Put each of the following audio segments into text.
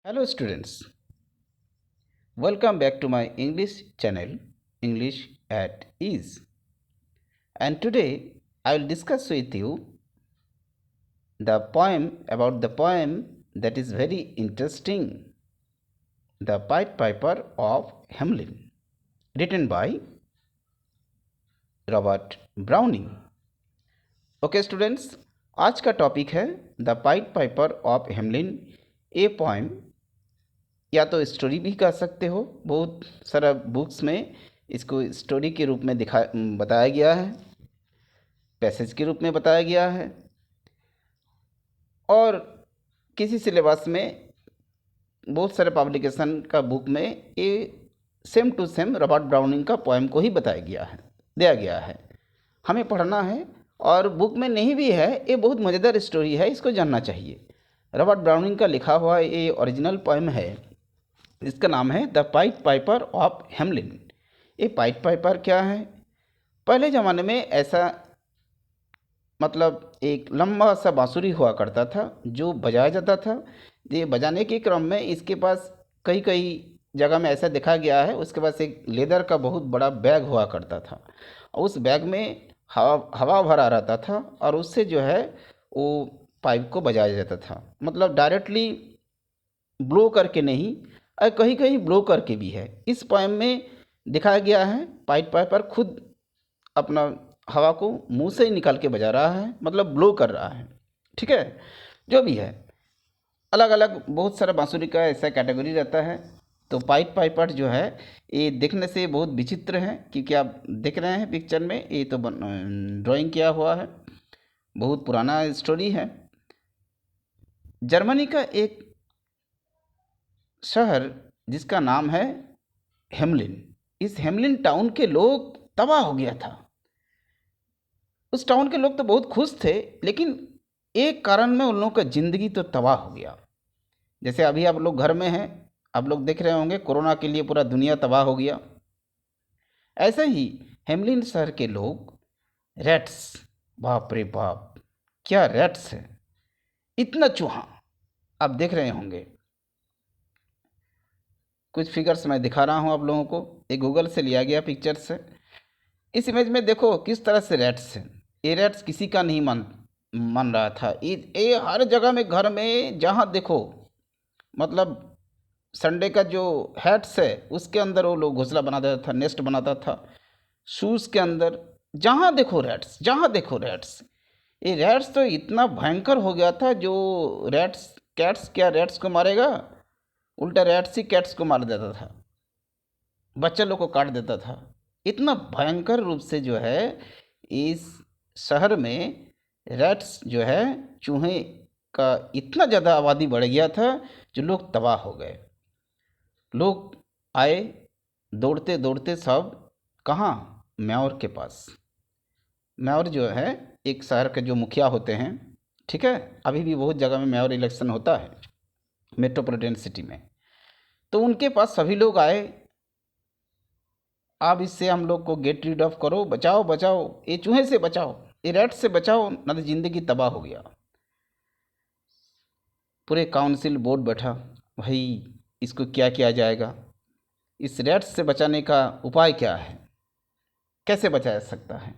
Hello students, welcome back to my English channel English at Ease. And today I will discuss with you the poem that is very interesting, The Pied Piper of Hamelin, written by Robert browning. Okay students, आज का topic है the pied Piper of Hamelin. A poem या तो story भी कह सकते हो, बहुत सारा बुक्स में इसको स्टोरी के रूप में बताया गया है, पैसेज के रूप में बताया गया है, और किसी सिलेबस में बहुत सारे पब्लिकेशन का बुक में ये same to same Robert Browning का पोएम को ही दिया गया है। हमें पढ़ना है, और बुक में नहीं भी है, ये बहुत मज़ेदार स्टोरी है, इसको जानना चाहिए। रॉबर्ट ब्राउनिंग का लिखा हुआ ये ओरिजिनल पोएम है, इसका नाम है the pied Piper of Hamelin. ये पाइड पाइपर क्या है? पहले ज़माने में ऐसा मतलब एक लंबा सा बांसुरी हुआ करता था जो बजाया जाता था। ये बजाने के क्रम में इसके पास कई कई जगह में ऐसा देखा गया है, उसके पास एक लेदर का बहुत बड़ा बैग हुआ करता था, और उस बैग में हवा भरा रहता था, और उससे जो है वो पाइप को बजाया जाता था। मतलब डायरेक्टली ब्लो करके नहीं, और कहीं कहीं ब्लो करके भी है। इस पोएम में दिखाया गया है पाइड पाइपर खुद अपना हवा को मुंह से ही निकाल के बजा रहा है, मतलब ब्लो कर रहा है। ठीक है, जो भी है, अलग अलग बहुत सारा बांसुरी का ऐसा कैटेगरी रहता है। तो पाइड पाइपर जो है ये देखने से बहुत विचित्र है, क्योंकि आप देख रहे हैं पिक्चर में, ये तो ड्राइंग किया हुआ है, बहुत पुराना स्टोरी है। जर्मनी का एक शहर जिसका नाम है हेमलिन, इस हेमलिन टाउन के लोग तबाह हो गया था। उस टाउन के लोग तो बहुत खुश थे, लेकिन एक कारण में उन लोगों का ज़िंदगी तो तबाह हो गया। जैसे अभी आप लोग घर में हैं, आप लोग देख रहे होंगे कोरोना के लिए पूरा दुनिया तबाह हो गया। ऐसे ही हेमलिन शहर के लोग रैट्स, बाप रे बाप, क्या रैट्स है, इतना चूहा। आप देख रहे होंगे, कुछ फिगर्स मैं दिखा रहा हूँ आप लोगों को, ये गूगल से लिया गया पिक्चर से। इस इमेज में देखो किस तरह से रैट्स हैं। ये रैट्स किसी का नहीं मन रहा था। ये हर जगह में, घर में जहाँ देखो, मतलब संडे का जो हैट्स है उसके अंदर वो लोग घोंसला बना देता था, नेस्ट बनाता था। शूज़ के अंदर जहाँ देखो रैट्स, जहाँ देखो रैट्स। ये रैट्स तो इतना भयंकर हो गया था, जो रैट्स, कैट्स क्या रैट्स को मारेगा, उल्टा रैट्स ही कैट्स को मार देता था, बच्चे लोग को काट देता था। इतना भयंकर रूप से जो है इस शहर में रैट्स जो है, चूहे का इतना ज़्यादा आबादी बढ़ गया था, जो लोग तबाह हो गए। लोग आए दौड़ते दौड़ते सब, कहाँ? म्याऊर के पास। म्याऊर जो है एक शहर के जो मुखिया होते हैं, ठीक है, अभी भी बहुत जगह में म्याऊर इलेक्शन होता है मेट्रोपॉलिटन सिटी में। तो उनके पास सभी लोग आए, आप इससे हम लोग को गेट रीड ऑफ करो, बचाओ बचाओ, ये चूहे से बचाओ, ये रैट से बचाओ, ना तो ज़िंदगी तबाह हो गया। पूरे काउंसिल बोर्ड बैठा, भाई इसको क्या किया जाएगा, इस रैट से बचाने का उपाय क्या है, कैसे बचाया सकता है।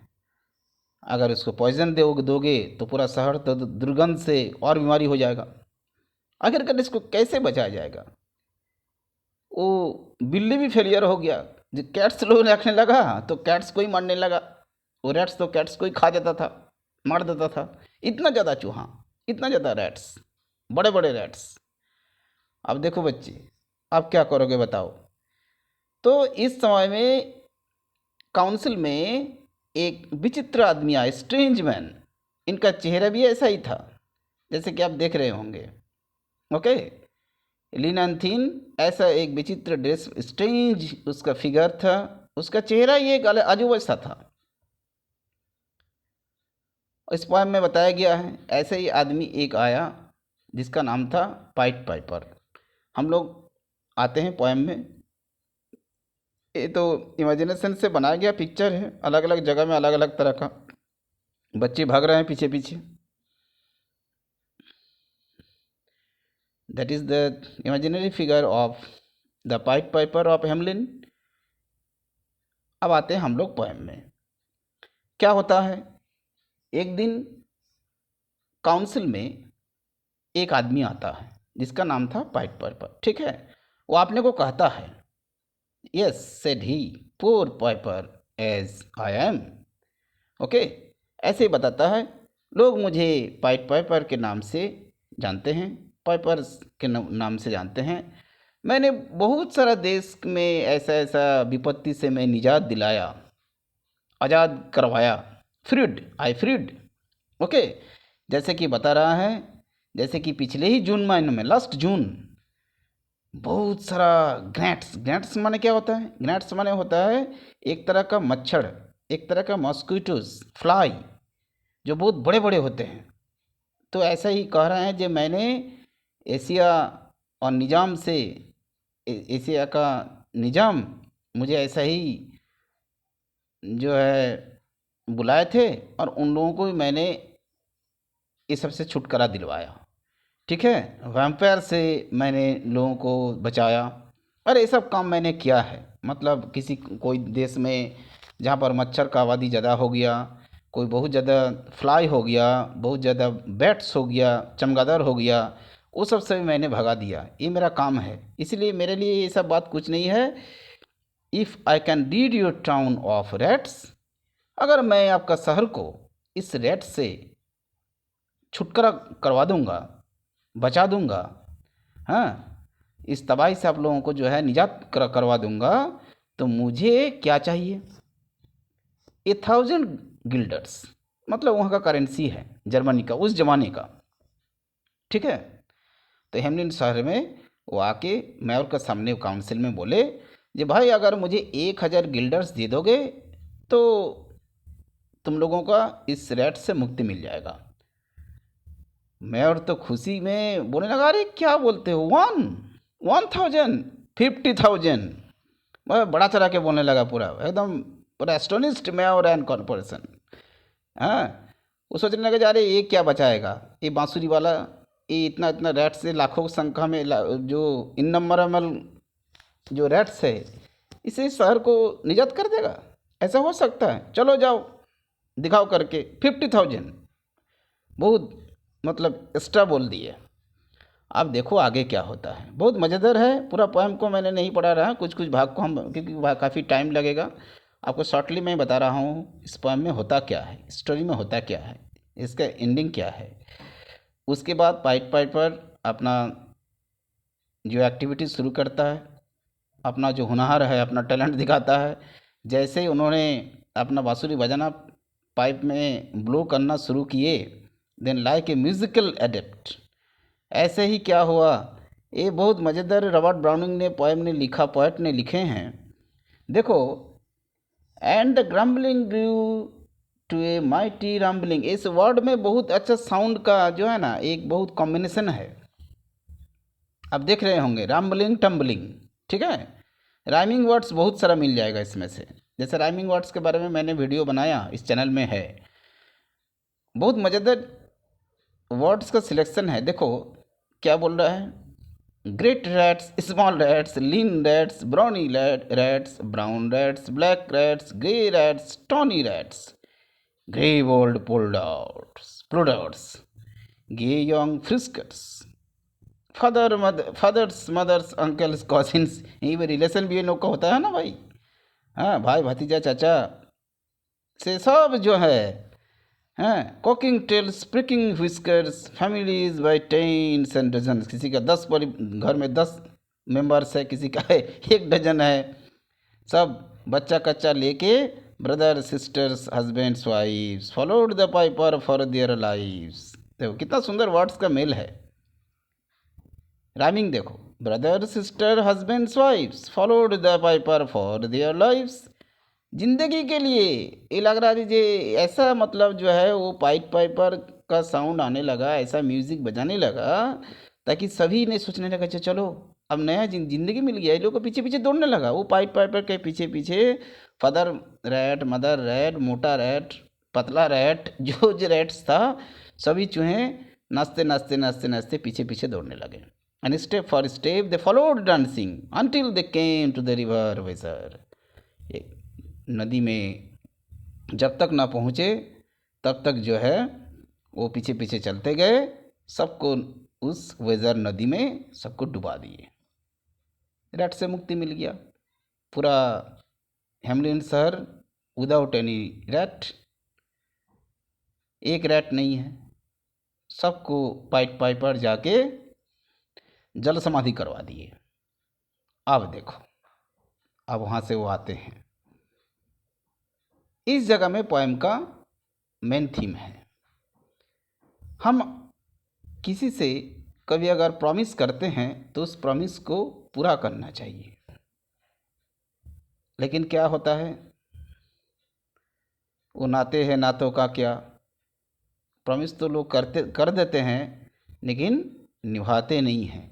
अगर उसको पॉइजन दोगे तो पूरा शहर तो दुर्गंध से और बीमारी हो जाएगा। आखिरकार इसको कैसे बचाया जाएगा? वो बिल्ली भी फेलियर हो गया, जो कैट्स लोग रखने लगा तो कैट्स को ही मारने लगा, वो रैट्स तो कैट्स को ही खा जाता था, मार देता था। इतना ज़्यादा चूहा, इतना ज़्यादा रैट्स, बड़े बड़े रैट्स। अब देखो बच्चे, आप क्या करोगे बताओ? तो इस समय में काउंसिल में एक विचित्र आदमी आया, स्ट्रेंज मैन। इनका चेहरा भी ऐसा ही था जैसे कि आप देख रहे होंगे। ओके, लिनांथीन ऐसा एक विचित्र ड्रेस, स्ट्रेंज उसका फिगर था, उसका चेहरा ये एक अजूबा सा था। इस पोएम में बताया गया है ऐसे ही आदमी एक आया जिसका नाम था पाइड पाइपर। हम लोग आते हैं पोएम में, ये तो इमेजिनेशन से बनाया गया पिक्चर है, अलग अलग जगह में अलग अलग तरह का। बच्चे भाग रहे हैं पीछे पीछे। That is the imaginary figure of the point Piper of Hamelin. अब आते हैं हम लोग पोएम में। क्या होता है, एक दिन काउंसिल में एक आदमी आता है जिसका नाम था पाइट पाइपर, ठीक है। वो आपने को कहता है, yes said he, poor piper as I am. Okay, ऐसे ही बताता है। लोग मुझे पाइट पाइपर के नाम से जानते हैं, पाइपर्स के नाम से जानते हैं। मैंने बहुत सारा देश में ऐसा ऐसा विपत्ति से मैं निजात दिलाया, आज़ाद करवाया, फ्रीड, आई फ्रीड। ओके, जैसे कि बता रहा है, जैसे कि पिछले ही जून महीने में, लास्ट जून, बहुत सारा ग्रैट्स, ग्रैट्स माने क्या होता है? ग्रैट्स माने होता है एक तरह का मच्छर, एक तरह का मॉस्किटोस, फ्लाई, जो बहुत बड़े बड़े होते हैं। तो ऐसा ही कह रहे हैं, जो मैंने एशिया और निज़ाम से, एशिया का निज़ाम मुझे ऐसा ही जो है बुलाए थे, और उन लोगों को भी मैंने इस सबसे छुटकारा दिलवाया, ठीक है। वैम्पायर से मैंने लोगों को बचाया। अरे ये सब काम मैंने किया है। मतलब किसी कोई देश में जहाँ पर मच्छर का आबादी ज़्यादा हो गया, कोई बहुत ज़्यादा फ्लाई हो गया, बहुत ज़्यादा बैट्स हो गया, चमगादड़ हो गया, वो सब से मैंने भगा दिया। ये मेरा काम है, इसलिए मेरे लिए ये सब बात कुछ नहीं है। If I can read your town of rats, अगर मैं आपका शहर को इस रैट से छुटकारा करवा दूंगा, बचा दूंगा, हाँ, इस तबाही से आप लोगों को जो है निजात करवा दूंगा, तो मुझे क्या चाहिए? 1000 गिल्डर्स, मतलब वहाँ का करेंसी है जर्मनी का, उस जमाने का, ठीक है। तो हेमलिन शहर में वो आके मेयर के सामने काउंसिल में बोले, जी भाई अगर मुझे 1000 गिल्डर्स दे दोगे तो तुम लोगों का इस रेट से मुक्ति मिल जाएगा। मेयर तो खुशी में बोलने लगा, अरे क्या बोलते हो, 1000, 50,000, बड़ा चढ़ा के बोलने लगा, पूरा एकदम पूरा एस्टोनिस्ड मेयर एंड कॉर्पोरेशन। हाँ, वो सोचने लगा, जा रहे ये क्या बचाएगा, ये बांसुरी वाला, ये इतना इतना रैट्स से लाखों की संख्या में जो इननंबरेबल जो रैट्स है, इसे शहर को निजात कर देगा? ऐसा हो सकता है? चलो जाओ दिखाओ करके। 50,000 बहुत मतलब एक्स्ट्रा बोल दिए। अब देखो आगे क्या होता है, बहुत मज़ेदार है। पूरा पोएम को मैंने नहीं पढ़ा रहा, कुछ कुछ भाग को हम, क्योंकि काफ़ी टाइम लगेगा, आपको शॉर्टली मैं बता रहा हूँ इस पोएम में होता क्या है, स्टोरी में होता क्या है, इसका एंडिंग क्या है। उसके बाद पाइट पाइपर अपना जो एक्टिविटी शुरू करता है, अपना जो हुनर है, अपना टैलेंट दिखाता है। जैसे ही उन्होंने अपना बांसुरी बजाना पाइप में ब्लो करना शुरू किए, then like a musical adept, ऐसे ही क्या हुआ, ये बहुत मज़ेदार रॉबर्ट ब्राउनिंग ने पोएम ने लिखा, पोएट ने लिखे हैं। देखो, and the grumbling grew to a mighty rumbling, इस वर्ड में बहुत अच्छा साउंड का जो है ना, एक बहुत कॉम्बिनेशन है। आप देख रहे होंगे, रम्बलिंग टम्बलिंग, ठीक है। राइमिंग वर्ड्स बहुत सारा मिल जाएगा इसमें से। जैसे राइमिंग वर्ड्स के बारे में मैंने वीडियो बनाया, इस चैनल में है, बहुत मज़ेदार वर्ड्स का सिलेक्शन है। देखो क्या बोल रहा है, great rats, small rats, lean rats, brawny rats, brown rats, black rats, grey rats, tawny rats, grey old plodders, gay young friskers, fathers mothers uncles cousins, यही भी रिलेशन भी इन लोग का होता है ना भाई। हाँ, भाई भतीजा चाचा से सब जो है, हैं, cocking tails, pricking whiskers, families by tens and dozens, किसी का 10 घर में 10 मेंबर्स है, किसी का है 1 डजन है, सब बच्चा कच्चा लेके, brother sisters husbands wives, followed the piper for their lives. देखो कितना सुंदर वर्ड्स का मेल है। राइमिंग देखो, brother sister husbands wives, followed the piper for their lives, जिंदगी के लिए। ये लग रहा है जी ऐसा, मतलब जो है वो पाइट पाइपर का साउंड आने लगा, ऐसा म्यूजिक बजाने लगा, ताकि सभी ने सोचने लगा, अच्छा चलो अब नया जिंदगी मिल गया। ये लोग को पीछे पीछे दौड़ने लगा, वो पाइट पाइपर के पीछे पीछे, फादर रैट, मदर रैट, मोटा रैट, पतला रैट, जो रैट्स था, सभी चूहे नाचते नाचते नाचते नाचते पीछे पीछे दौड़ने लगे। and step for step they followed dancing until they came to the river Weser. ये नदी में जब तक ना पहुँचे तब तक जो है वो पीछे पीछे चलते गए, सबको उस वेजर नदी में सबको डुबा दिए। रैट से मुक्ति मिल गया। पूरा हेमलिन शहर विदाउट एनी रैट, एक रैट नहीं है। सबको पाइट पाइपर जाके जल समाधि करवा दिए। अब देखो, अब वहाँ से वो आते हैं। इस जगह में पोएम का मेन थीम है। हम किसी से कभी अगर प्रॉमिस करते हैं तो उस प्रॉमिस को पूरा करना चाहिए, लेकिन क्या होता है, वो नाते हैं, नातों का क्या, प्रॉमिस तो लोग कर देते हैं लेकिन निभाते नहीं हैं।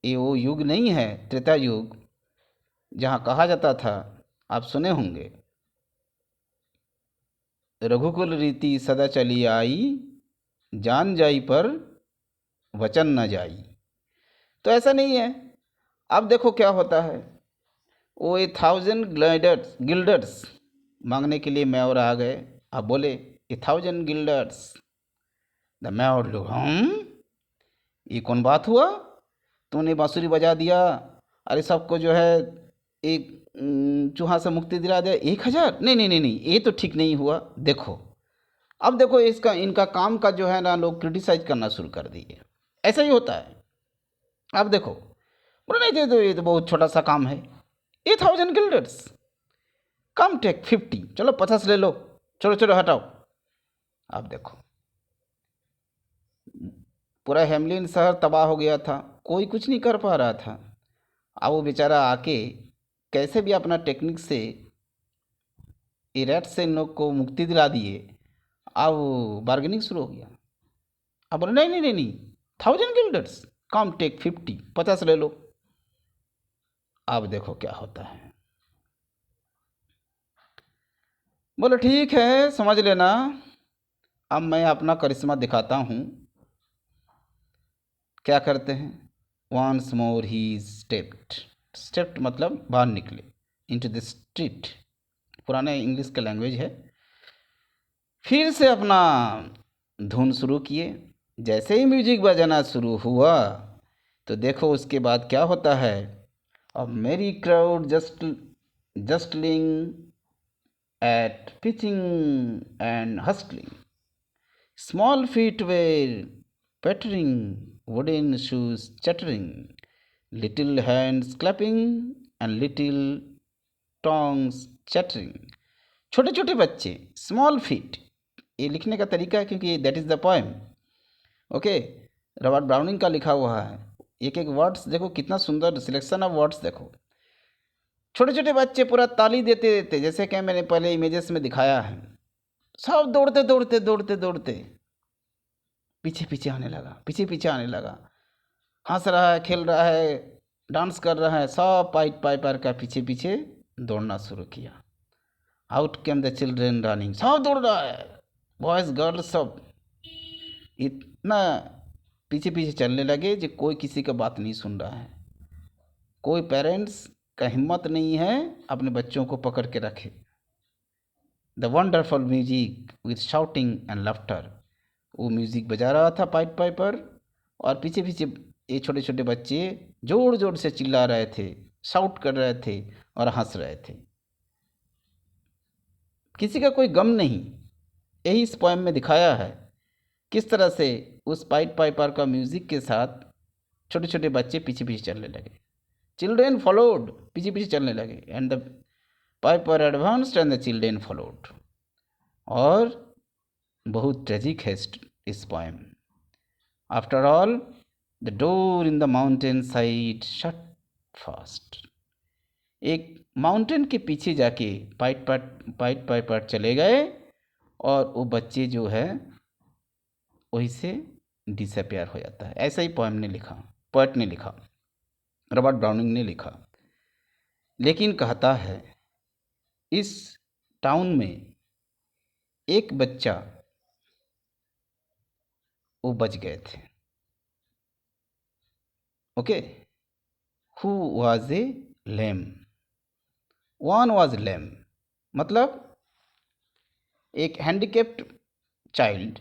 ये वो युग नहीं है त्रेता युग, जहाँ कहा जाता था, आप सुने होंगे, रघुकुल रीति सदा चली आई, जान जाई पर वचन न जाई। तो ऐसा नहीं है। अब देखो क्या होता है, वो 1000 गिल्डर्स मांगने के लिए मैवर आ गए। अब बोले 1000 गिल्डर्स। द मैवर लोग, ये कौन बात हुआ, तूने बांसुरी बजा दिया, अरे सबको जो है एक चूहा से मुक्ति दिला दे, 1000? नहीं नहीं नहीं नहीं, ये तो ठीक नहीं हुआ। देखो, अब देखो इसका इनका काम का जो है ना, लोग क्रिटिसाइज करना शुरू कर दिए। ऐसा ही होता है। अब देखो, बोले नहीं दे दो, ये तो बहुत छोटा सा काम है, 1000 गिल्डर्स, कम टेक 50, चलो 50 ले लो, चलो चलो हटाओ। अब देखो, पूरा हेमलिन शहर तबाह हो गया था, कोई कुछ नहीं कर पा रहा था। अब वो बेचारा आके कैसे भी अपना टेक्निक से रैट से इन लोग को मुक्ति दिला दिए। अब बार्गेनिंग शुरू हो गया। अब बोले नहीं नहीं नहीं नहीं, 1000 गिल्डर्स, कम टेक 50, 50 ले लो। अब देखो क्या होता है। बोले ठीक है, समझ लेना, अब मैं अपना करिश्मा दिखाता हूँ। क्या करते हैं, वंस मोर ही स्टेप्ड मतलब बाहर निकले, इनटू द स्ट्रीट, पुराने इंग्लिश का लैंग्वेज है। फिर से अपना धुन शुरू किए। जैसे ही म्यूजिक बजाना शुरू हुआ तो देखो उसके बाद क्या होता है। अब मेरी crowd justling at pitching and hustling, small feet were pattering, wooden shoes chattering, little hands clapping and little tongues chattering। छोटे छोटे बच्चे, स्मॉल फीट, ये लिखने का तरीका है क्योंकि that is the poem. Okay, Robert Browning का लिखा हुआ है। एक एक वर्ड्स देखो, कितना सुंदर सिलेक्शन ऑफ वर्ड्स देखो। छोटे छोटे बच्चे पूरा ताली देते देते, जैसे कि मैंने पहले इमेजेस में दिखाया है, सब दौड़ते दौड़ते दौड़ते दौड़ते पीछे पीछे आने लगा, पीछे पीछे आने लगा, हंस रहा है, खेल रहा है, डांस कर रहा है, सब पाइट पाइपर का पीछे पीछे दौड़ना शुरू किया। Out came the children running, सब दौड़ रहा है, बॉयज़ गर्ल्स सब इतना पीछे पीछे चलने लगे जो कोई किसी का बात नहीं सुन रहा है। कोई पेरेंट्स का हिम्मत नहीं है अपने बच्चों को पकड़ के रखे। The wonderful music with shouting and laughter, वो म्यूज़िक बजा रहा था पाइट पाइपर, और पीछे पीछे ये छोटे छोटे बच्चे जोर जोर से चिल्ला रहे थे, शाउट कर रहे थे और हंस रहे थे। किसी का कोई गम नहीं। यही इस पोएम में दिखाया है, किस तरह से उस पाइट पाइपर का म्यूज़िक के साथ छोटे छोटे बच्चे पीछे पीछे चलने लगे। चिल्ड्रेन फॉलोड, पीछे पीछे चलने लगे, and the Piper advanced and the children followed. और बहुत ट्रेजिक है इस poem. After all the door in the mountain side shut fast, एक माउंटेन के पीछे जाके पाइट पाइट चले गए और वो बच्चे जो है वहीं से डिसअपियर हो जाता है। ऐसा ही पोएम ने लिखा, पोएट ने लिखा, रॉबर्ट ब्राउनिंग ने लिखा। लेकिन कहता है इस टाउन में एक बच्चा, वो बच गए थे। Okay, who was a lame, one was lame, मतलब एक handicapped child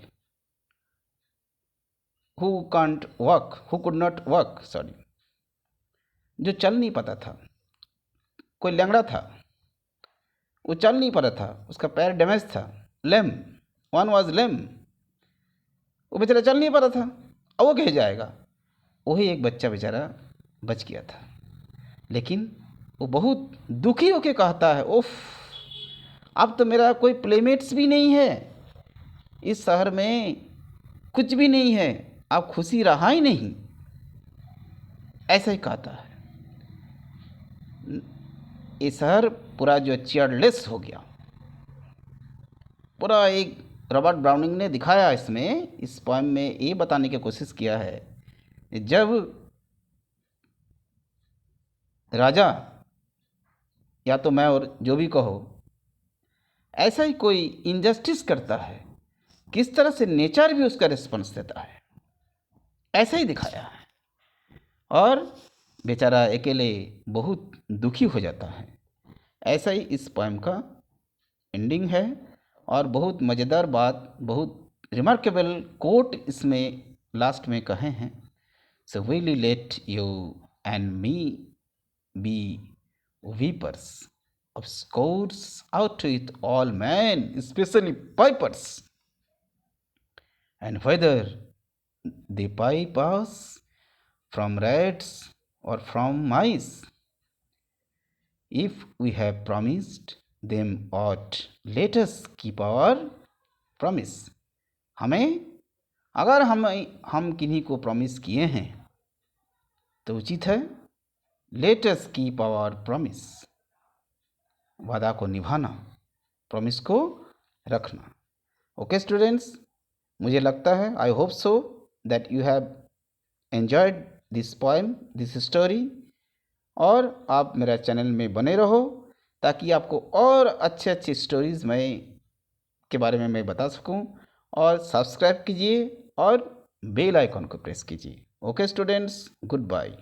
who can't walk, who could not walk, sorry, जो चल नहीं पाता था, कोई लंगड़ा था, वो चल नहीं पा रहा था, उसका पैर डैमेज था, लेम, वन वाज लेम, वो बेचारा चल नहीं पा रहा था, अब वो कह जाएगा। वही एक बच्चा बेचारा बच गया था, लेकिन वो बहुत दुखी होके कहता है, उफ, अब तो मेरा कोई प्लेमेट्स भी नहीं है, इस शहर में कुछ भी नहीं है, अब खुशी रहा ही नहीं, ऐसा ही कहता है। ये शहर पूरा जो चेयरलेस हो गया, पूरा एक रॉबर्ट ब्राउनिंग ने दिखाया इसमें, इस पोएम में ये बताने की कोशिश किया है, जब राजा या तो मैं और जो भी कहो ऐसा ही कोई इनजस्टिस करता है, किस तरह से नेचर भी उसका रिस्पॉन्स देता है, ऐसा ही दिखाया है। और बेचारा अकेले बहुत दुखी हो जाता है, ऐसा ही इस पोएम का एंडिंग है। और बहुत मज़ेदार बात, बहुत रिमार्केबल कोट इसमें लास्ट में कहे हैं, so will let you and me be weepers of scores out with all men, especially pipers, and whether they pipe us from rats or from mice, if we have promised them aught, let us keep our promise. हमें अगर हम किन्हीं को promise किए हैं तो उचित है, let us keep our promise, वादा को निभाना, प्रॉमिस को रखना। ओके स्टूडेंट्स, मुझे लगता है, I hope so that you have enjoyed this poem, this story, और आप मेरा चैनल में बने रहो ताकि आपको और अच्छे अच्छे स्टोरीज़ के बारे में मैं बता सकूं। और सब्सक्राइब कीजिए और बेल आइकॉन को प्रेस कीजिए। Okay students, good bye.